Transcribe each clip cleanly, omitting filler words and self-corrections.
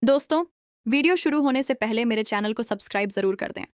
दोस्तों, वीडियो शुरू होने से पहले मेरे चैनल को सब्सक्राइब जरूर कर दें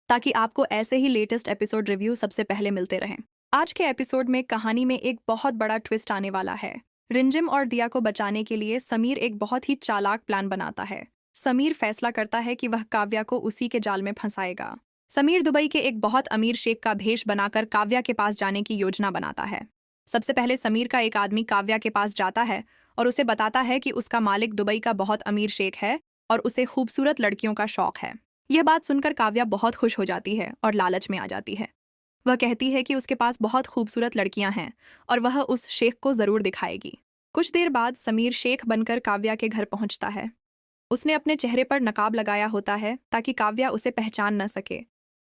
ताकि आपको ऐसे ही लेटेस्ट एपिसोड रिव्यू सबसे पहले मिलते रहें। आज के एपिसोड में कहानी में एक बहुत बड़ा ट्विस्ट आने वाला है। रिंजिम और दिया को बचाने के लिए समीर एक बहुत ही चालाक प्लान बनाता है। समीर फैसला करता है कि वह काव्या को उसी के जाल में फंसाएगा। समीर दुबई के एक बहुत अमीर शेख का भेष बनाकर काव्या के पास जाने की योजना बनाता है। सबसे पहले समीर का एक आदमी काव्या के पास जाता है और उसे बताता है कि उसका मालिक दुबई का बहुत अमीर शेख है और उसे खूबसूरत लड़कियों का शौक है। यह बात सुनकर काव्या बहुत खुश हो जाती है और लालच में आ जाती है। वह कहती है कि उसके पास बहुत खूबसूरत लड़कियां हैं और वह उस शेख को जरूर दिखाएगी। कुछ देर बाद समीर शेख बनकर काव्या के घर पहुंचता है। उसने अपने चेहरे पर नकाब लगाया होता है ताकि काव्या उसे पहचान न सके।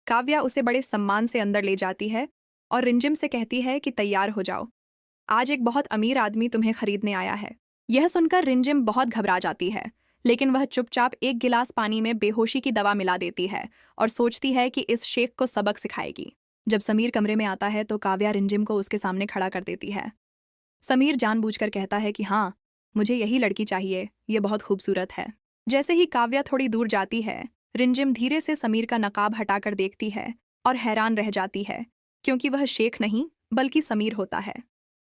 काव्या उसे बड़े सम्मान से अंदर ले जाती है और रिंजिम से कहती है कि तैयार हो जाओ, आज एक बहुत अमीर आदमी तुम्हें खरीदने आया है। यह सुनकर रिंजिम बहुत घबरा जाती है, लेकिन वह चुपचाप एक गिलास पानी में बेहोशी की दवा मिला देती है और सोचती है कि इस शेख को सबक सिखाएगी। जब समीर कमरे में आता है तो काव्या रिंजिम को उसके सामने खड़ा कर देती है। समीर जानबूझकर कहता है कि हाँ, मुझे यही लड़की चाहिए, ये बहुत खूबसूरत है। जैसे ही काव्या थोड़ी दूर जाती है, रिंजिम धीरे से समीर का नकाब हटाकर देखती है और हैरान रह जाती है, क्योंकि वह शेख नहीं बल्कि समीर होता है।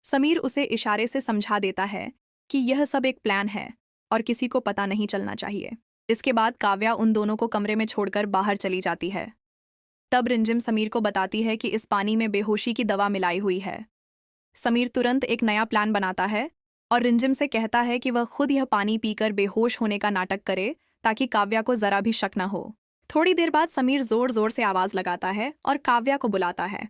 समीर उसे इशारे से समझा देता है कि यह सब एक प्लान है और किसी को पता नहीं चलना चाहिए। इसके बाद काव्या उन दोनों को कमरे में छोड़कर बाहर चली जाती है। तब रिंजिम समीर को बताती है कि इस पानी में बेहोशी की दवा मिलाई हुई है। समीर तुरंत एक नया प्लान बनाता है और रिंजिम से कहता है कि वह खुद यह पानी पीकर बेहोश होने का नाटक करे ताकि काव्या को जरा भी शक न हो। थोड़ी देर बाद समीर जोर जोर से आवाज लगाता है और काव्या को बुलाता है।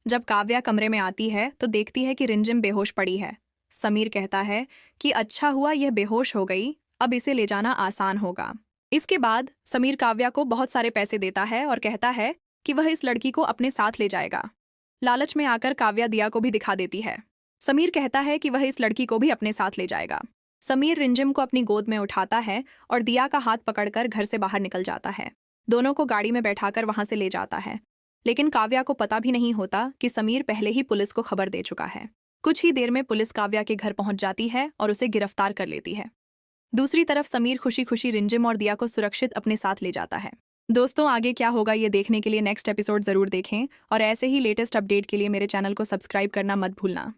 जब काव्या कमरे में आती है तो देखती है कि रिंजिम बेहोश पड़ी है। समीर कहता है कि अच्छा हुआ यह बेहोश हो गई, अब इसे ले जाना आसान होगा। इसके बाद समीर काव्या को बहुत सारे पैसे देता है और कहता है कि वह इस लड़की को अपने साथ ले जाएगा। लालच में आकर काव्या दिया को भी दिखा देती है। समीर कहता है कि वह इस लड़की को भी अपने साथ ले जाएगा। समीर रिंजिम को अपनी गोद में उठाता है और दिया का हाथ पकड़कर घर से बाहर निकल जाता है। दोनों को गाड़ी में बैठाकर वहां से ले जाता है, लेकिन काव्या को पता भी नहीं होता कि समीर पहले ही पुलिस को खबर दे चुका है। कुछ ही देर में पुलिस काव्या के घर पहुंच जाती है और उसे गिरफ्तार कर लेती है। दूसरी तरफ समीर खुशी खुशी रिंजिम और दिया को सुरक्षित अपने साथ ले जाता है। दोस्तों, आगे क्या होगा ये देखने के लिए नेक्स्ट एपिसोड जरूर देखें और ऐसे ही लेटेस्ट अपडेट के लिए मेरे चैनल को सब्सक्राइब करना मत भूलना।